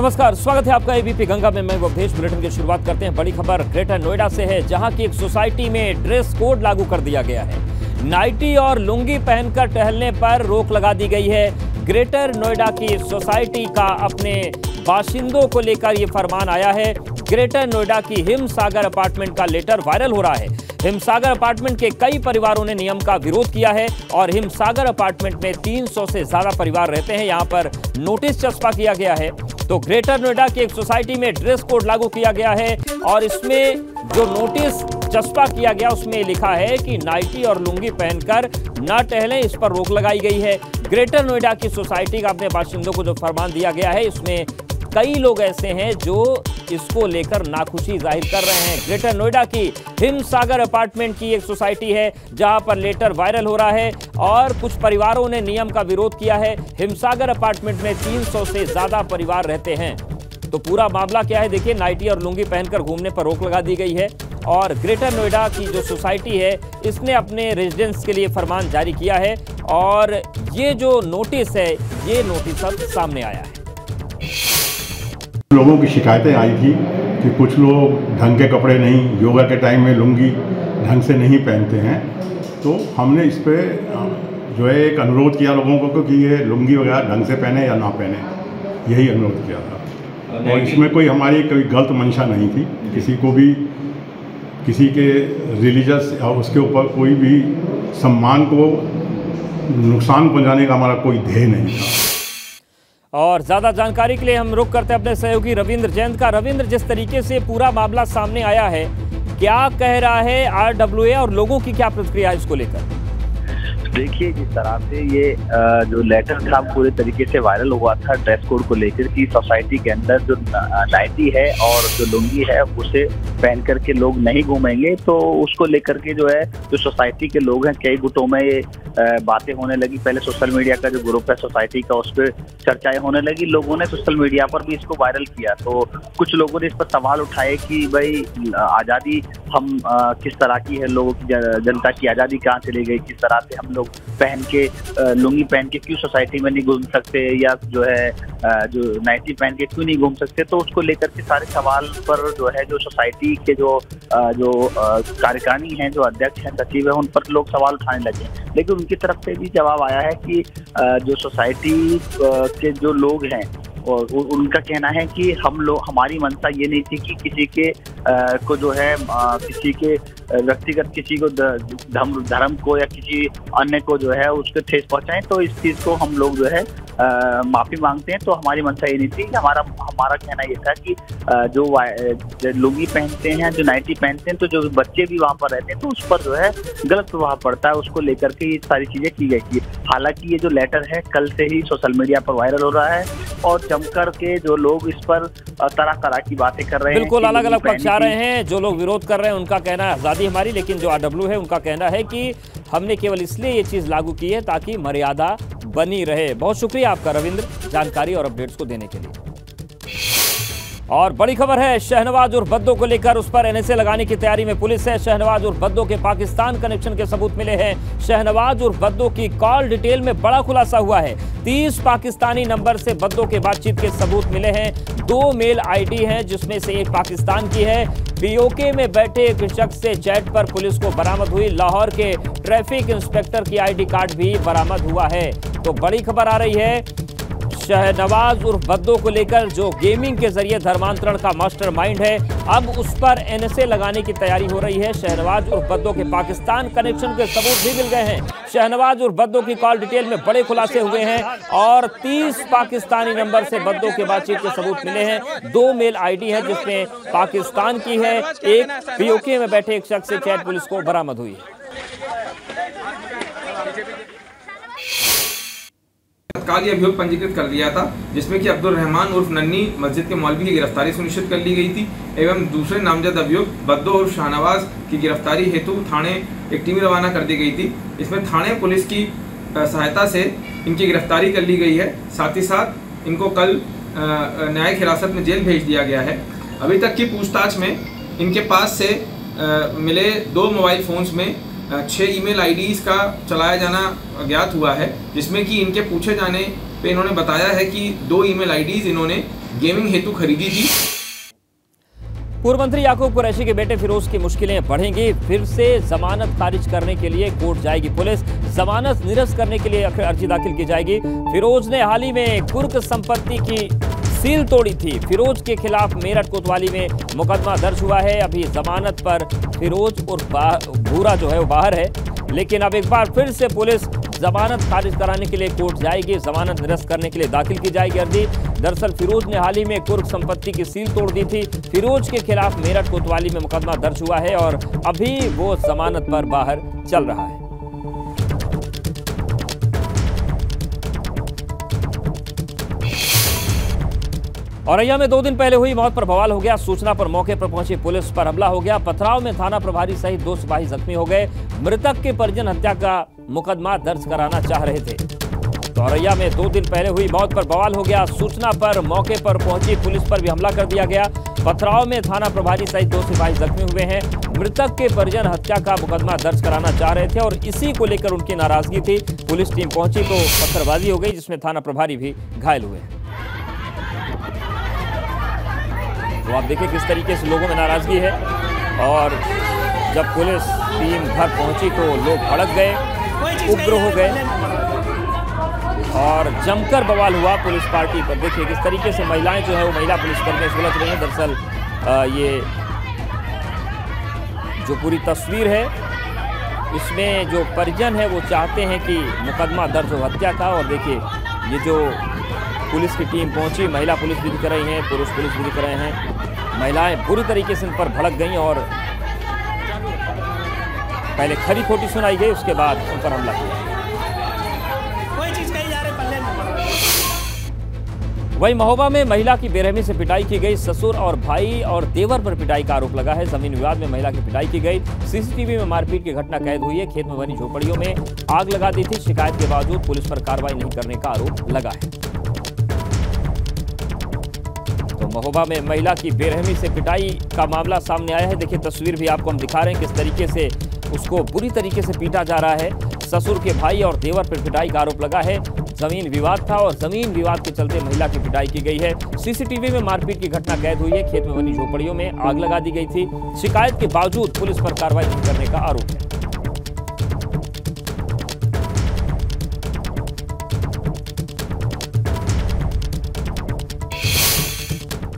नमस्कार, स्वागत है आपका एबीपी गंगा में। मैं अवधेश। बुलेटिन की शुरुआत करते हैं। बड़ी खबर ग्रेटर नोएडा से है, जहां की एक सोसाइटी में ड्रेस कोड लागू कर दिया गया है। नाइटी और लुंगी पहनकर टहलने पर रोक लगा दी गई है। ग्रेटर नोएडा की सोसाइटी का अपने बाशिंदों को लेकर यह फरमान आया है। ग्रेटर नोएडा की हिमसागर अपार्टमेंट का लेटर वायरल हो रहा है। हिमसागर अपार्टमेंट के कई परिवारों ने नियम का विरोध किया है और हिमसागर अपार्टमेंट में 300 से ज्यादा परिवार रहते हैं। यहां पर नोटिस चस्पा किया गया है। तो ग्रेटर नोएडा की एक सोसाइटी में ड्रेस कोड लागू किया गया है और इसमें जो नोटिस चस्पा किया गया उसमें लिखा है कि नाइटी और लुंगी पहनकर न टहलें, इस पर रोक लगाई गई है। ग्रेटर नोएडा की सोसाइटी का अपने बाशिंदों को जो फरमान दिया गया है, इसमें कई लोग ऐसे हैं जो इसको लेकर नाखुशी जाहिर कर रहे हैं। ग्रेटर नोएडा की हिमसागर अपार्टमेंट की एक सोसाइटी है जहां पर लेटर वायरल हो रहा है और कुछ परिवारों ने नियम का विरोध किया है। हिमसागर अपार्टमेंट में 300 से ज्यादा परिवार रहते हैं। तो पूरा मामला क्या है देखिए। नाइटी और लुंगी पहनकर घूमने पर रोक लगा दी गई है और ग्रेटर नोएडा की जो सोसाइटी है इसने अपने रेजिडेंट्स के लिए फरमान जारी किया है और ये जो नोटिस है, ये नोटिस अब सामने आया है। लोगों की शिकायतें आई थी कि कुछ लोग ढंग के कपड़े नहीं, योगा के टाइम में लुंगी ढंग से नहीं पहनते हैं। तो हमने इस पे जो है एक अनुरोध किया लोगों को कि ये लुंगी वगैरह ढंग से पहने या ना पहने, यही अनुरोध किया था। और इसमें कोई हमारी कोई गलत मंशा नहीं थी। किसी को भी किसी के रिलीजियस या उसके ऊपर कोई भी सम्मान को नुकसान पहुंचाने का हमारा कोई ध्येय नहीं था। और ज्यादा जानकारी के लिए हम रुख करते हैं अपने सहयोगी रविंद्र जैन का। रविंद्र, जिस तरीके से पूरा मामला सामने आया है, क्या कह रहा है आरडब्ल्यूए और लोगों की क्या प्रतिक्रिया है इसको लेकर? देखिए, जिस तरह से ये जो लेटर था पूरे तरीके से वायरल हुआ था ड्रेस कोड को लेकर कि सोसाइटी के अंदर जो नाइटी है और जो लुंगी है उसे पहन करके लोग नहीं घूमेंगे, तो उसको लेकर के जो है जो सोसाइटी के लोग हैं कई गुटों में ये बातें होने लगी। पहले सोशल मीडिया का जो ग्रुप है सोसाइटी का, उस पर चर्चाएं होने लगी। लोगों ने सोशल मीडिया पर भी इसको वायरल किया। तो कुछ लोगों ने इस पर सवाल उठाए कि भाई आज़ादी हम किस तरह की है, लोगों की जनता की आज़ादी कहाँ चली गई, किस तरह से हम लोग पहन के लुंगी पहन के क्यों सोसाइटी में नहीं घूम सकते, या जो है जो नाइटी पहन के क्यों नहीं घूम सकते। तो उसको लेकर के सारे सवाल पर जो है जो सोसाइटी के जो कार्यकारिणी हैं, जो अध्यक्ष हैं, सचिव है, उन पर लोग सवाल उठाने लगे। लेकिन उनकी तरफ से भी जवाब आया है कि जो सोसाइटी के जो लोग हैं और उनका कहना है कि हमारी मंशा ये नहीं थी कि किसी के को जो है किसी के व्यक्तिगत किसी को धर्म को या किसी अन्य को जो है उसको ठेस पहुंचाएं। तो इस चीज़ को हम लोग जो है माफ़ी मांगते हैं। तो हमारी मंशा ये नहीं थी। हमारा कहना ये था कि जो लुंगी पहनते हैं, जो नाइटी पहनते हैं, तो जो बच्चे भी वहाँ पर रहते हैं तो उस पर जो है गलत प्रभाव पड़ता है। उसको लेकर के ये सारी चीज़ें की गई थी। हालांकि ये जो लेटर है कल से ही सोशल मीडिया पर वायरल हो रहा है और जमकर के जो लोग इस पर तरह तरह की बातें कर रहे हैं। बिल्कुल अलग अलग पक्ष आ रहे हैं। जो लोग विरोध कर रहे हैं उनका कहना है आज़ादी हमारी, लेकिन जो आरडब्ल्यू है उनका कहना है कि हमने केवल इसलिए ये चीज़ लागू की है ताकि मर्यादा बनी रहे। बहुत शुक्रिया आपका रविंद्र, जानकारी और अपडेट्स को देने के लिए। और बड़ी खबर है शहनवाज उर्फ बद्दो को लेकर, उस पर एनएसए लगाने की तैयारी में पुलिस है। शहनवाज उर्फ बद्दो के पाकिस्तान कनेक्शन के सबूत मिले हैं। शहनवाज उर्फ बद्दो की कॉल डिटेल में बड़ा खुलासा हुआ है। 30 पाकिस्तानी नंबर से बद्दो के बातचीत के सबूत मिले हैं। 2 मेल आईडी हैं जिसमें से एक पाकिस्तान की है। पीओके में बैठे एक शख्स से चैट पर पुलिस को बरामद हुई। लाहौर के ट्रैफिक इंस्पेक्टर की आईडी कार्ड भी बरामद हुआ है। तो बड़ी खबर आ रही है शहनवाज उर्फ बद्दो को लेकर, जो गेमिंग के जरिए धर्मांतरण का मास्टरमाइंड है, अब उस पर एनएसए लगाने की तैयारी हो रही है। शहनवाज उर्फ बद्दो के पाकिस्तान कनेक्शन के सबूत भी मिल गए हैं। शहनवाज उर्फ बद्दो की कॉल डिटेल में बड़े खुलासे हुए हैं और 30 पाकिस्तानी नंबर से बद्दो के बातचीत के सबूत मिले हैं। 2 मेल आईडी है जिसमें पाकिस्तान की है। एक पीओके में बैठे एक शख्स से चैट पुलिस को बरामद हुई है। तत्काल ये अभियोग पंजीकृत कर दिया था, जिसमें कि अब्दुल रहमान उर्फ नन्नी मस्जिद के मौलवी की गिरफ्तारी सुनिश्चित कर ली गई थी एवं दूसरे नामजद अभियुक्त बद्दो उर्फ शाहनवाज की गिरफ्तारी हेतु थाने एक टीम रवाना कर दी गई थी। इसमें थाने पुलिस की सहायता से इनकी गिरफ्तारी कर ली गई है। साथ ही साथ इनको कल न्यायिक हिरासत में जेल भेज दिया गया है। अभी तक की पूछताछ में इनके पास से मिले 2 मोबाइल फ़ोन्स में 6 ईमेल आईडीज़ का चलाया जाना ज्ञात हुआ है, जिसमें कि इनके पूछे जाने पे इन्होंने बताया है कि 2 ईमेल आईडीज़ इन्होंने गेमिंग हेतु खरीदी थी। पूर्व मंत्री याकूब कुरैशी के बेटे फिरोज की मुश्किलें बढ़ेंगी। फिर से जमानत खारिज करने के लिए कोर्ट जाएगी पुलिस। जमानत निरस्त करने के लिए अर्जी दाखिल की जाएगी। फिरोज ने हाल ही में कुर्क संपत्ति की सील तोड़ी थी। फिरोज के खिलाफ मेरठ कोतवाली में मुकदमा दर्ज हुआ है। अभी जमानत पर फिरोज और भूरा जो है वो बाहर है, लेकिन अब एक बार फिर से पुलिस जमानत खारिज कराने के लिए कोर्ट जाएगी। जमानत निरस्त करने के लिए दाखिल की जाएगी अर्जी। दरअसल फिरोज ने हाल ही में कुर्क संपत्ति की सील तोड़ दी थी। फिरोज के खिलाफ मेरठ कोतवाली में मुकदमा दर्ज हुआ है और अभी वो जमानत पर बाहर चल रहा है। औरैया में 2 दिन पहले हुई मौत पर बवाल हो गया। सूचना पर मौके पर पहुंची पुलिस पर हमला हो गया। पथराव में थाना प्रभारी सहित 2 सिपाही जख्मी हो गए। मृतक के परिजन हत्या का मुकदमा दर्ज कराना चाह रहे थे। तो औरैया में 2 दिन पहले हुई मौत पर बवाल हो गया। सूचना पर मौके पर पहुंची पुलिस पर भी हमला कर दिया गया। पथराव में थाना प्रभारी सहित 2 सिपाही जख्मी हुए हैं। मृतक के परिजन हत्या का मुकदमा दर्ज कराना चाह रहे थे और इसी को लेकर उनकी नाराजगी थी। पुलिस टीम पहुंची तो पत्थरबाजी हो गई, जिसमें थाना प्रभारी भी घायल हुए। तो आप देखिए किस तरीके से लोगों में नाराजगी है और जब पुलिस टीम घर पहुंची तो लोग भड़क गए, उग्र हो गए और जमकर बवाल हुआ पुलिस पार्टी पर। देखिए किस तरीके से महिलाएं जो है वो महिला पुलिसकर्मी सुलझ रही हैं। दरअसल ये जो पूरी तस्वीर है इसमें जो परिजन है वो चाहते हैं कि मुकदमा दर्ज हो हत्या का। और देखिए ये जो पुलिस की टीम पहुंची, महिला पुलिस भी दिख रही हैं, पुरुष पुलिस भी दिख रहे हैं। महिलाएं बुरी तरीके से इन पर भड़क गईं और पहले खरी खोटी सुनाई गई, उसके बाद उन पर हमला किया। वहीं महोबा में महिला की बेरहमी से पिटाई की गई। ससुर और भाई और देवर पर पिटाई का आरोप लगा है। जमीन विवाद में महिला की पिटाई की गई। सीसीटीवी में मारपीट की घटना कैद हुई है। खेत में बनी झोपड़ियों में आग लगा दी थी। शिकायत के बावजूद पुलिस पर कार्रवाई नहीं करने का आरोप लगा है। तो महोबा में महिला की बेरहमी से पिटाई का मामला सामने आया है। देखिए तस्वीर भी आपको हम दिखा रहे हैं किस तरीके से उसको बुरी तरीके से पीटा जा रहा है। ससुर के भाई और देवर पर पिटाई का आरोप लगा है। जमीन विवाद था और जमीन विवाद के चलते महिला की पिटाई की गई है। सीसीटीवी में मारपीट की घटना कैद हुई है। खेत में बनी झोपड़ियों में आग लगा दी गई थी। शिकायत के बावजूद पुलिस पर कार्रवाई नहीं करने का आरोप है।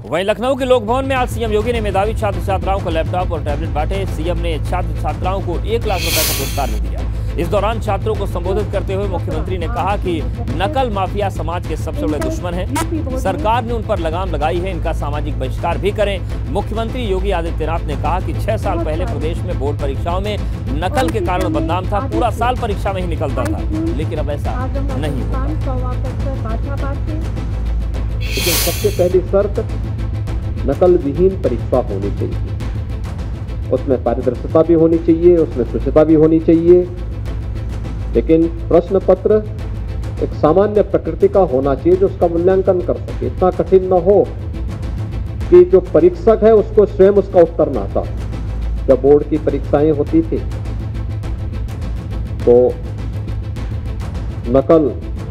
वहीं लखनऊ के लोक भवन में आज सीएम योगी ने मेधावी छात्र छात्राओं को लैपटॉप और टैबलेट बांटे। सीएम ने छात्र छात्राओं को 1 लाख रुपए का पुरस्कार भी दिया। इस दौरान छात्रों को संबोधित करते हुए मुख्यमंत्री ने कहा कि नकल माफिया समाज के सबसे बड़े दुश्मन हैं। सरकार ने उन पर लगाम लगाई है, इनका सामाजिक बहिष्कार भी करें। मुख्यमंत्री योगी आदित्यनाथ ने कहा कि 6 साल पहले प्रदेश में बोर्ड परीक्षाओं में नकल के कारण बदनाम था। पूरा साल परीक्षा में ही निकलता था, लेकिन अब ऐसा नहीं होगा। लेकिन सबसे पहली शर्त नकल विहीन परीक्षा होनी चाहिए। उसमें पारदर्शिता भी होनी चाहिए, उसमें शुचिता भी होनी चाहिए। लेकिन प्रश्न पत्र एक सामान्य प्रकृति का होना चाहिए जो उसका मूल्यांकन कर सके। इतना कठिन न हो कि जो परीक्षक है उसको स्वयं उसका उत्तर ना आता। जब बोर्ड की परीक्षाएं होती थी तो नकल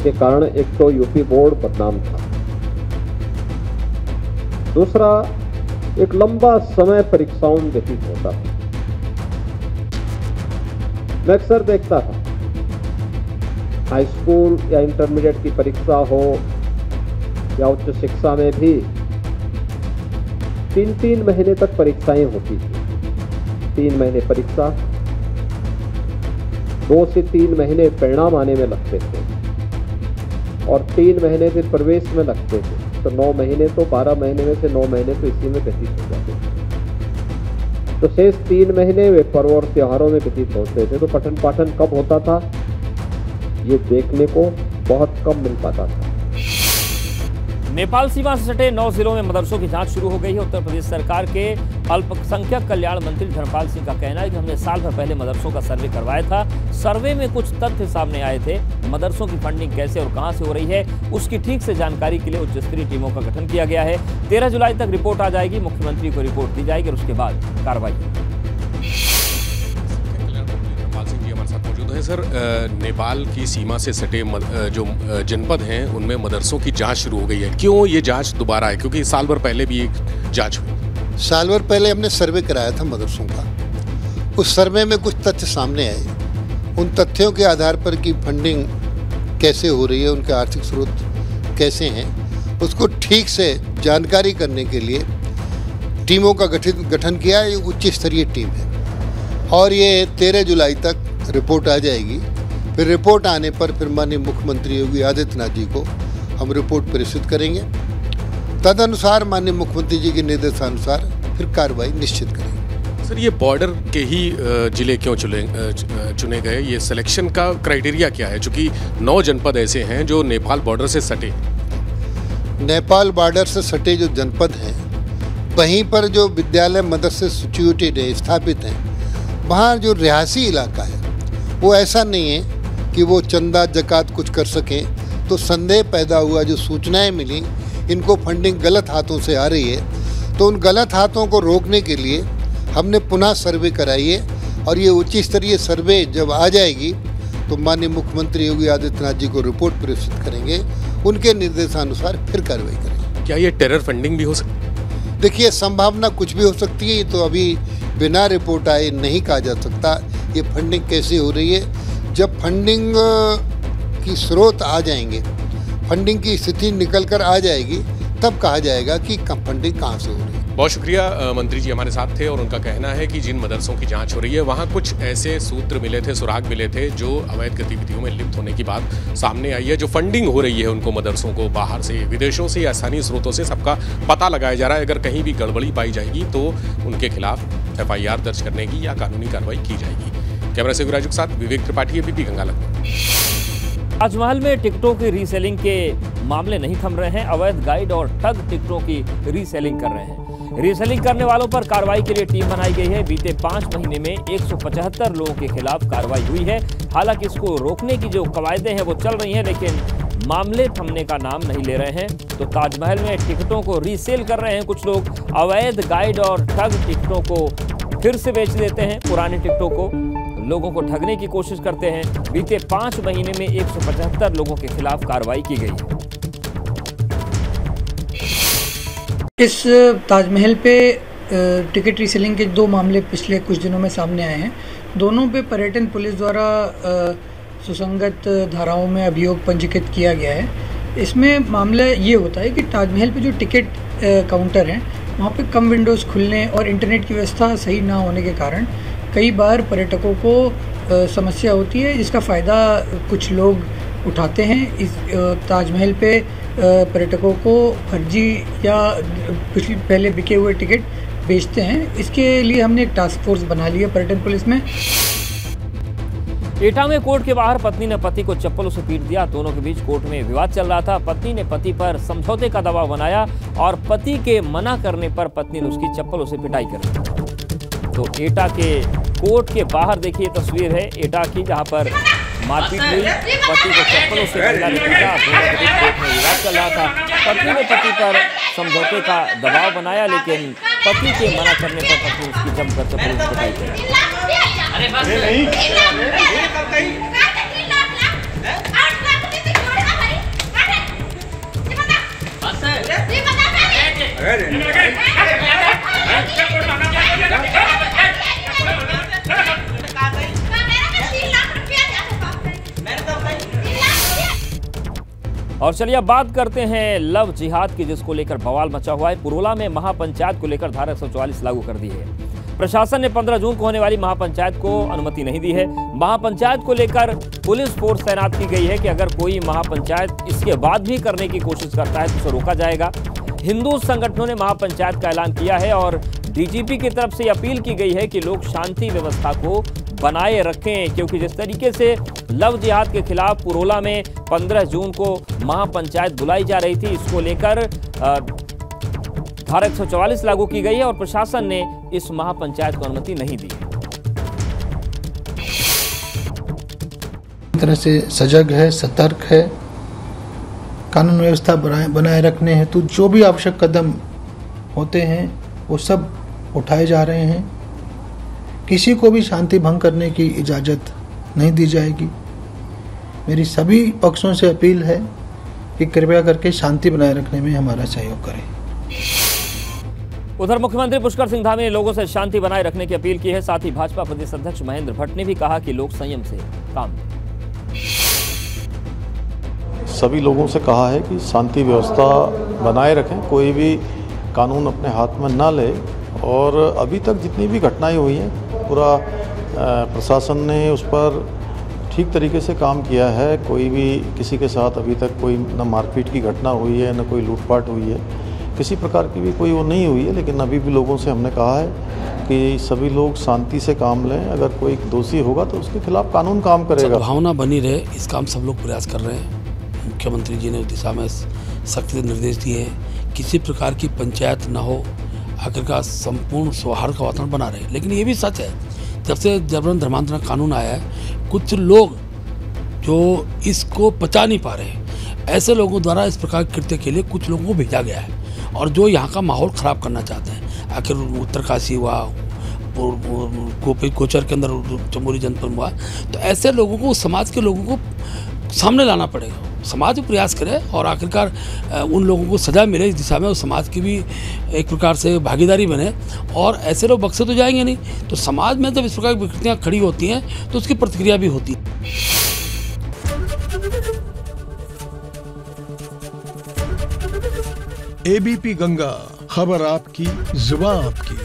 के कारण एक तो यूपी बोर्ड बदनाम था, दूसरा एक लंबा समय परीक्षाओं में व्यतीत होता था। मैं अक्सर देखता था हाई स्कूल या इंटरमीडिएट की परीक्षा हो या उच्च शिक्षा में भी 3-3 महीने तक परीक्षाएं होती थी। 3 महीने परीक्षा, 2 से 3 महीने परिणाम आने में लगते थे और 3 महीने फिर प्रवेश में लगते थे। तो 9 महीने तो 12 महीने में से 9 महीने तो इसी में व्यतीत हो जाते थे। तो शेष 3 महीने वे पर्व और त्योहारों में व्यतीत होते थे। तो पठन पाठन कब होता था ये देखने को बहुत कम मिल पाता था। नेपाल सीमा से सटे 9 जिलों में मदरसों की जांच शुरू हो गई है। उत्तर प्रदेश सरकार के अल्पसंख्यक कल्याण मंत्री धर्मपाल सिंह का कहना है कि हमने साल भर पहले मदरसों का सर्वे करवाया था। सर्वे में कुछ तथ्य सामने आए थे। मदरसों की फंडिंग कैसे और कहां से हो रही है उसकी ठीक से जानकारी के लिए उच्च स्तरीय टीमों का गठन किया गया है। 13 जुलाई तक रिपोर्ट आ जाएगी। मुख्यमंत्री को रिपोर्ट दी जाएगी और उसके बाद कार्रवाई। धर्मपाल सिंह जी हमारे साथ मौजूद है। वैसे सर नेपाल की सीमा से सटे जो जनपद हैं उनमें मदरसों की जांच शुरू हो गई है, क्यों ये जांच दोबारा है? क्योंकि साल भर पहले भी एक जांच हुई। साल भर पहले हमने सर्वे कराया था मदरसों का। उस सर्वे में कुछ तथ्य सामने आए। उन तथ्यों के आधार पर कि फंडिंग कैसे हो रही है, उनके आर्थिक स्रोत कैसे हैं, उसको ठीक से जानकारी करने के लिए टीमों का गठन किया। ये उच्च स्तरीय टीम है और ये 13 जुलाई तक रिपोर्ट आ जाएगी। फिर रिपोर्ट आने पर फिर माननीय मुख्यमंत्री योगी आदित्यनाथ जी को हम रिपोर्ट प्रेषित करेंगे। तदनुसार माननीय मुख्यमंत्री जी के निर्देशानुसार फिर कार्रवाई निश्चित करेंगे। सर ये बॉर्डर के ही जिले क्यों चुने गए? ये सिलेक्शन का क्राइटेरिया क्या है? चूँकि 9 जनपद ऐसे हैं जो नेपाल बॉर्डर से सटे। नेपाल बॉर्डर से सटे जो जनपद हैं वहीं पर जो विद्यालय मदरसे सिचुएटेड है, स्थापित हैं, वहाँ जो रिहायशी इलाका है वो ऐसा नहीं है कि वो चंदा जकात कुछ कर सकें। तो संदेह पैदा हुआ, जो सूचनाएं मिली इनको फंडिंग गलत हाथों से आ रही है, तो उन गलत हाथों को रोकने के लिए हमने पुनः सर्वे कराई है और ये उच्च स्तरीय सर्वे जब आ जाएगी तो माननीय मुख्यमंत्री योगी आदित्यनाथ जी को रिपोर्ट प्रेषित करेंगे। उनके निर्देशानुसार फिर कार्रवाई करेंगे। क्या ये टेरर फंडिंग भी हो सकती है? देखिए, संभावना कुछ भी हो सकती है। ये तो अभी बिना रिपोर्ट आए नहीं कहा जा सकता ये फंडिंग कैसे हो रही है। जब फंडिंग की स्रोत आ जाएंगे, फंडिंग की स्थिति निकल कर आ जाएगी, तब कहा जाएगा कि फंडिंग कहाँ से हो रही है। बहुत शुक्रिया। मंत्री जी हमारे साथ थे और उनका कहना है कि जिन मदरसों की जांच हो रही है वहाँ कुछ ऐसे सूत्र मिले थे, सुराग मिले थे जो अवैध गतिविधियों में लिप्त होने की बात सामने आई है। जो फंडिंग हो रही है उनको मदरसों को बाहर से, विदेशों से या स्थानीय स्रोतों से सबका पता लगाया जा रहा है। अगर कहीं भी गड़बड़ी पाई जाएगी तो उनके खिलाफ FIR दर्ज करने की या कानूनी कार्रवाई की जाएगी। कैमरा से विराजू के साथ विवेक त्रिपाठी, ABP गंगा लखनऊ। ताजमहल में टिकटों की रीसेलिंग के मामले नहीं थम रहे हैं। अवैध गाइड और ठग टिकटों की रीसेलिंग कर रहे हैं। रीसेलिंग करने वालों पर कार्रवाई के लिए टीम बनाई गई है। बीते 5 महीने में 175 लोगों के खिलाफ कार्रवाई हुई है। हालांकि इसको रोकने की जो कवायदें हैं वो चल रही हैं, लेकिन मामले थमने का नाम नहीं ले रहे हैं। तो ताजमहल में टिकटों को रीसेल कर रहे हैं कुछ लोग। अवैध गाइड और ठग टिकटों को फिर से बेच देते हैं। पुराने टिकटों को लोगों को ठगने की कोशिश करते हैं। बीते 5 महीने में 175 लोगों के खिलाफ कार्रवाई की गई है। इस ताजमहल पे टिकट रीसेलिंग के 2 मामले पिछले कुछ दिनों में सामने आए हैं। दोनों पे पर्यटन पुलिस द्वारा सुसंगत धाराओं में अभियोग पंजीकृत किया गया है। इसमें मामला ये होता है कि ताजमहल पे जो टिकट काउंटर हैं वहाँ पे कम विंडोज़ खुलने और इंटरनेट की व्यवस्था सही ना होने के कारण कई बार पर्यटकों को समस्या होती है, जिसका फ़ायदा कुछ लोग उठाते हैं। इस ताजमहल पे पर्यटकों को फर्जी या पहले बिके हुए टिकट बेचते हैं। इसके लिए हमने एक टास्क फोर्स बना ली है पर्यटन पुलिस में। एटा में कोर्ट के बाहर पत्नी ने पति को चप्पलों से पीट दिया। दोनों के बीच कोर्ट में विवाद चल रहा था। पत्नी ने पति पर समझौते का दबाव बनाया और पति के मना करने पर पत्नी ने उसकी चप्पलों से पिटाई कर दी। तो एटा के कोर्ट के बाहर देखिए तस्वीर है एटा की, जहां पर मारपीट हुई। पति को चप्पलों से महिला ने पीटा। दोनों के बीच कोर्ट में विवाद चल रहा था। पत्नी ने पति पर समझौते का दबाव बनाया, लेकिन पति के मना करने पर पत्नी उसकी जमकर चप्पलों से पिटाई कर दी। और चलिए अब बात करते हैं लव जिहाद की, जिसको लेकर बवाल मचा हुआ है। पुरोला में महापंचायत को लेकर धारा 144 लागू कर दी है। प्रशासन ने 15 जून को होने वाली महापंचायत को अनुमति नहीं दी है। महापंचायत को लेकर पुलिस फोर्स तैनात की गई है कि अगर कोई महापंचायत इसके बाद भी करने की कोशिश करता है तो उसे रोका जाएगा। हिंदू संगठनों ने महापंचायत का ऐलान किया है और डीजीपी की तरफ से अपील की गई है कि लोग शांति व्यवस्था को बनाए रखें, क्योंकि जिस तरीके से लव जिहाद के खिलाफ पुरोला में 15 जून को महापंचायत बुलाई जा रही थी, इसको लेकर धारा 144 लागू की गई है और प्रशासन ने इस महापंचायत को अनुमति नहीं दी। तरह से सजग है, सतर्क है, कानून व्यवस्था बनाए रखने हेतु जो भी आवश्यक कदम होते हैं वो सब उठाए जा रहे हैं। किसी को भी शांति भंग करने की इजाज़त नहीं दी जाएगी। मेरी सभी पक्षों से अपील है कि कृपया करके शांति बनाए रखने में हमारा सहयोग करें। उधर मुख्यमंत्री पुष्कर सिंह धामी ने लोगों से शांति बनाए रखने की अपील की है। साथ ही भाजपा प्रदेश अध्यक्ष महेंद्र भट्ट ने भी कहा कि लोग संयम से काम लें। सभी लोगों से कहा है कि शांति व्यवस्था बनाए रखें, कोई भी कानून अपने हाथ में ना ले। और अभी तक जितनी भी घटनाएं हुई हैं, पूरा प्रशासन ने उस पर ठीक तरीके से काम किया है। कोई भी किसी के साथ अभी तक कोई न मारपीट की घटना हुई है, न कोई लूटपाट हुई है, किसी प्रकार की भी कोई वो नहीं हुई है। लेकिन अभी भी लोगों से हमने कहा है कि सभी लोग शांति से काम लें। अगर कोई दोषी होगा तो उसके खिलाफ कानून काम करेगा। भावना बनी रहे, इसका हम सब लोग प्रयास कर रहे हैं। मुख्यमंत्री जी ने उस दिशा में सख्ती से निर्देश दिए हैं, किसी प्रकार की पंचायत न हो, आखिरकार संपूर्ण सौहार्द का वातावरण बना रहे। लेकिन ये भी सच है, जब से जबरन धर्मांतरण कानून आया है, कुछ लोग जो इसको पचा नहीं पा रहे, ऐसे लोगों द्वारा इस प्रकार के कृत्य के लिए कुछ लोगों को भेजा गया है और जो यहाँ का माहौल ख़राब करना चाहते हैं। आखिर उत्तरकाशी हुआ, कोचर के अंदर चमोली जनपद हुआ, तो ऐसे लोगों को, समाज के लोगों को सामने लाना पड़ेगा। समाज प्रयास करे और आखिरकार उन लोगों को सजा मिले इस दिशा में, और समाज की भी एक प्रकार से भागीदारी बने। और ऐसे लोग बख्शे तो जाएंगे नहीं, तो समाज में जब इस प्रकार की विकृतियाँ खड़ी होती हैं तो उसकी प्रतिक्रिया भी होती है। एबीपी गंगा, खबर आपकी, जुबान आपकी।